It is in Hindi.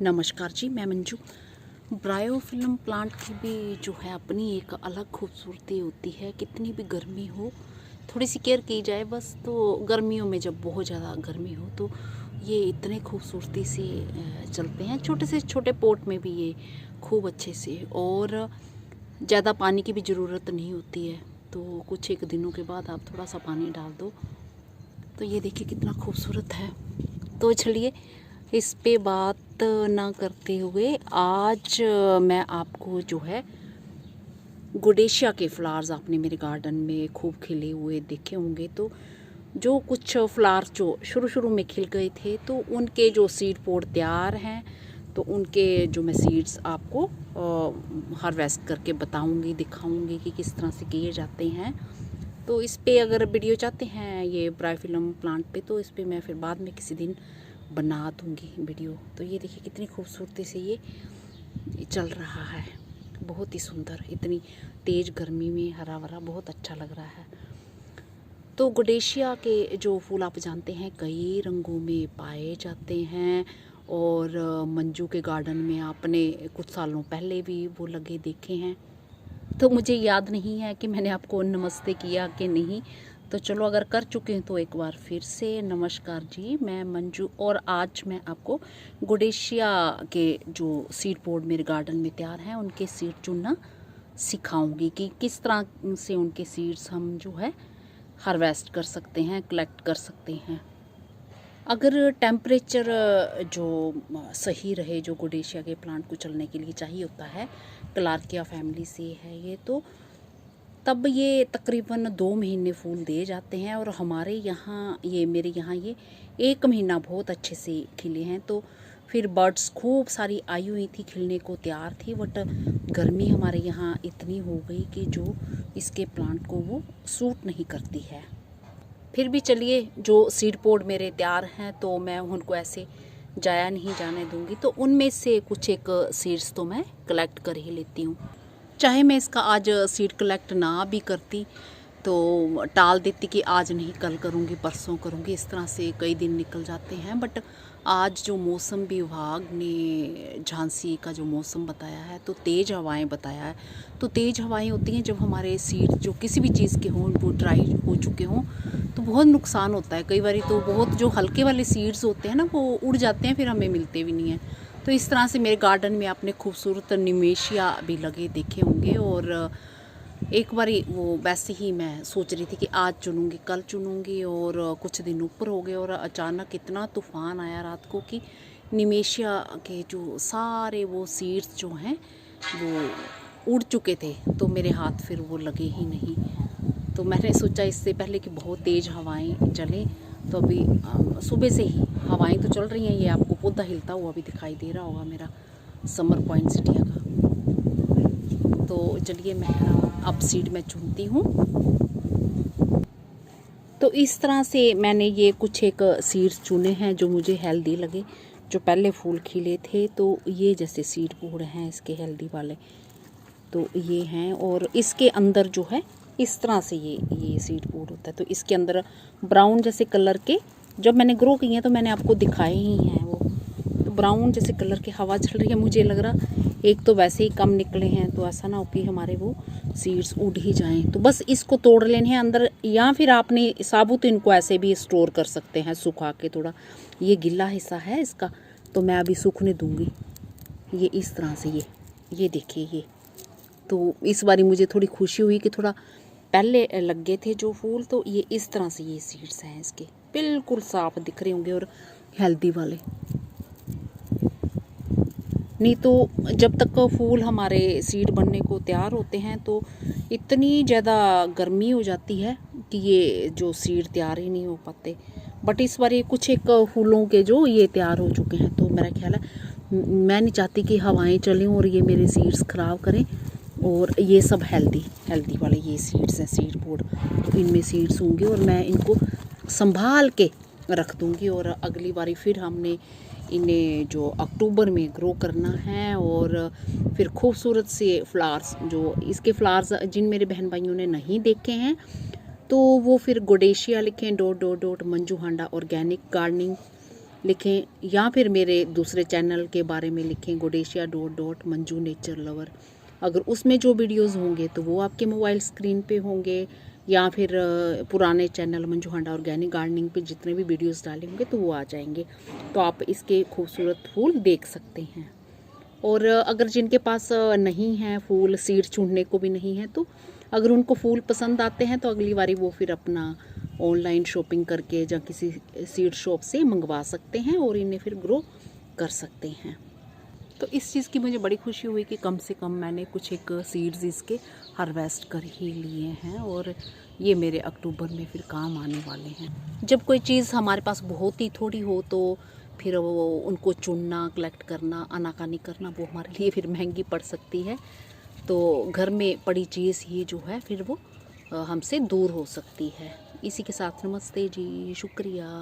नमस्कार जी, मैं मंजू। ब्रायोफिल्म प्लांट की भी जो है अपनी एक अलग खूबसूरती होती है। कितनी भी गर्मी हो, थोड़ी सी केयर की जाए बस। तो गर्मियों में जब बहुत ज़्यादा गर्मी हो तो ये इतने खूबसूरती से चलते हैं। छोटे से छोटे पॉट में भी ये खूब अच्छे से, और ज़्यादा पानी की भी ज़रूरत नहीं होती है। तो कुछ एक दिनों के बाद आप थोड़ा सा पानी डाल दो तो ये देखिए कितना खूबसूरत है। तो चलिए इस पे बात ना करते हुए आज मैं आपको जो है गुडेशिया के फ्लावर्स, आपने मेरे गार्डन में खूब खिले हुए देखे होंगे, तो जो कुछ फ्लावर्स जो शुरू शुरू में खिल गए थे तो उनके जो सीड पोड तैयार हैं, तो उनके जो मैं सीड्स आपको हार्वेस्ट करके बताऊंगी, दिखाऊंगी कि किस तरह से किए जाते हैं। तो इस पे अगर वीडियो चाहते हैं ये ब्रायोफिल्म प्लांट पे, तो इस पे मैं फिर बाद में किसी दिन बना दूंगी वीडियो। तो ये देखिए कितनी खूबसूरती से ये चल रहा है, बहुत ही सुंदर। इतनी तेज़ गर्मी में हरा भरा बहुत अच्छा लग रहा है। तो गुडेशिया के जो फूल आप जानते हैं कई रंगों में पाए जाते हैं, और मंजू के गार्डन में आपने कुछ सालों पहले भी वो लगे देखे हैं। तो मुझे याद नहीं है कि मैंने आपको नमस्ते किया कि नहीं, तो चलो अगर कर चुके हैं तो एक बार फिर से नमस्कार जी, मैं मंजू। और आज मैं आपको गुडेशिया के जो सीड पोड मेरे गार्डन में तैयार हैं उनके सीड चुनना सिखाऊंगी कि किस तरह से उनके सीड्स हम जो है हार्वेस्ट कर सकते हैं, कलेक्ट कर सकते हैं। अगर टेम्परेचर जो सही रहे, जो गुडेशिया के प्लांट को चलने के लिए चाहिए होता है, क्लार्किया फैमिली से है ये, तो तब ये तकरीबन 2 महीने फूल दे जाते हैं। और हमारे यहाँ ये मेरे यहाँ ये 1 महीना बहुत अच्छे से खिले हैं। तो फिर बर्ड्स खूब सारी आई हुई थी, खिलने को तैयार थी, बट गर्मी हमारे यहाँ इतनी हो गई कि जो इसके प्लांट को वो सूट नहीं करती है। फिर भी चलिए, जो सीड पोड मेरे तैयार हैं तो मैं उनको ऐसे जाया नहीं जाने दूंगी। तो उनमें से कुछ एक सीड्स तो मैं कलेक्ट कर ही लेती हूँ। चाहे मैं इसका आज सीड कलेक्ट ना भी करती तो टाल देती कि आज नहीं, कल करूँगी, परसों करूँगी, इस तरह से कई दिन निकल जाते हैं। बट आज जो मौसम विभाग ने झांसी का जो मौसम बताया है, तो तेज़ हवाएं बताया है। तो तेज़ हवाएं होती हैं जब हमारे सीड जो किसी भी चीज़ के हों वो ड्राई हो चुके हों, तो बहुत नुकसान होता है। कई बार तो बहुत जो हल्के वाले सीड्स होते हैं ना वो उड़ जाते हैं, फिर हमें मिलते भी नहीं हैं। तो इस तरह से मेरे गार्डन में आपने खूबसूरत निमेशिया भी लगे देखे होंगे। और एक बारी वो वैसे ही मैं सोच रही थी कि आज चुनूँगी, कल चुनूँगी, और कुछ दिन ऊपर हो गए और अचानक इतना तूफ़ान आया रात को कि निमेशिया के जो सारे वो सीड्स जो हैं वो उड़ चुके थे। तो मेरे हाथ फिर वो लगे ही नहीं। तो मैंने सोचा इससे पहले कि बहुत तेज़ हवाएं चलें, तो अभी सुबह से ही हवाएं तो चल रही हैं। ये आपको पौधा हिलता हुआ भी दिखाई दे रहा होगा मेरा समर पॉइंसेटिया का। तो चलिए मैं अब सीड में चुनती हूँ। तो इस तरह से मैंने ये कुछ एक सीड्स चुने हैं जो मुझे हेल्दी लगे, जो पहले फूल खिले थे। तो ये जैसे सीड पोड हैं इसके हेल्दी वाले, तो ये हैं। और इसके अंदर जो है इस तरह से ये सीड पोड होता है। तो इसके अंदर ब्राउन जैसे कलर के, जब मैंने ग्रो किए हैं तो मैंने आपको दिखाए ही हैं वो, तो ब्राउन जैसे कलर की हवा चल रही है। मुझे लग रहा एक तो वैसे ही कम निकले हैं, तो ऐसा ना हो कि हमारे वो सीड्स उड़ ही जाएं। तो बस इसको तोड़ लेने हैं अंदर, या फिर आपने साबुत इनको ऐसे भी स्टोर कर सकते हैं सुखा के। थोड़ा ये गिल्ला हिस्सा है इसका, तो मैं अभी सूखने दूंगी। ये इस तरह से ये देखिए ये। तो इस बारी मुझे थोड़ी खुशी हुई कि थोड़ा पहले लगे थे जो फूल, तो ये इस तरह से ये सीड्स हैं इसके, बिल्कुल साफ दिख रहे होंगे और हेल्दी वाले। नहीं तो जब तक फूल हमारे सीड बनने को तैयार होते हैं तो इतनी ज़्यादा गर्मी हो जाती है कि ये जो सीड तैयार ही नहीं हो पाते। बट इस बार ये कुछ एक फूलों के जो ये तैयार हो चुके हैं, तो मेरा ख्याल है मैं नहीं चाहती कि हवाएं चलें और ये मेरे सीड्स ख़राब करें। और ये सब हेल्दी वाले ये सीड्स हैं, सीड पोड, तो इनमें सीड्स होंगे और मैं इनको संभाल के रख दूँगी। और अगली बारी फिर हमने इन्हें जो अक्टूबर में ग्रो करना है, और फिर खूबसूरत से फ्लावर्स, जो इसके फ्लावर्स जिन मेरे बहन भाइयों ने नहीं देखे हैं तो वो फिर गुडेशिया लिखें .. मंजू हांडा ऑर्गेनिक गार्डनिंग लिखें या फिर मेरे दूसरे चैनल के बारे में लिखें, गोडेशिया मंजू नेचर लवर। अगर उसमें जो वीडियोस होंगे तो वो आपके मोबाइल स्क्रीन पे होंगे, या फिर पुराने चैनल मंजू हांडा ऑर्गेनिक गार्डनिंग पे जितने भी वीडियोस डाले होंगे तो वो आ जाएंगे, तो आप इसके खूबसूरत फूल देख सकते हैं। और अगर जिनके पास नहीं है फूल, सीड चूंढने को भी नहीं है, तो अगर उनको फूल पसंद आते हैं तो अगली बारी वो फिर अपना ऑनलाइन शॉपिंग करके या किसी सीड शॉप से मंगवा सकते हैं और इन्हें फिर ग्रो कर सकते हैं। तो इस चीज़ की मुझे बड़ी खुशी हुई कि कम से कम मैंने कुछ एक सीड्स इसके हार्वेस्ट कर ही लिए हैं, और ये मेरे अक्टूबर में फिर काम आने वाले हैं। जब कोई चीज़ हमारे पास बहुत ही थोड़ी हो तो फिर वो उनको चुनना, कलेक्ट करना, आनाकानी करना वो हमारे लिए फिर महंगी पड़ सकती है। तो घर में पड़ी चीज़ ही जो है फिर वो हमसे दूर हो सकती है। इसी के साथ नमस्ते जी, शुक्रिया।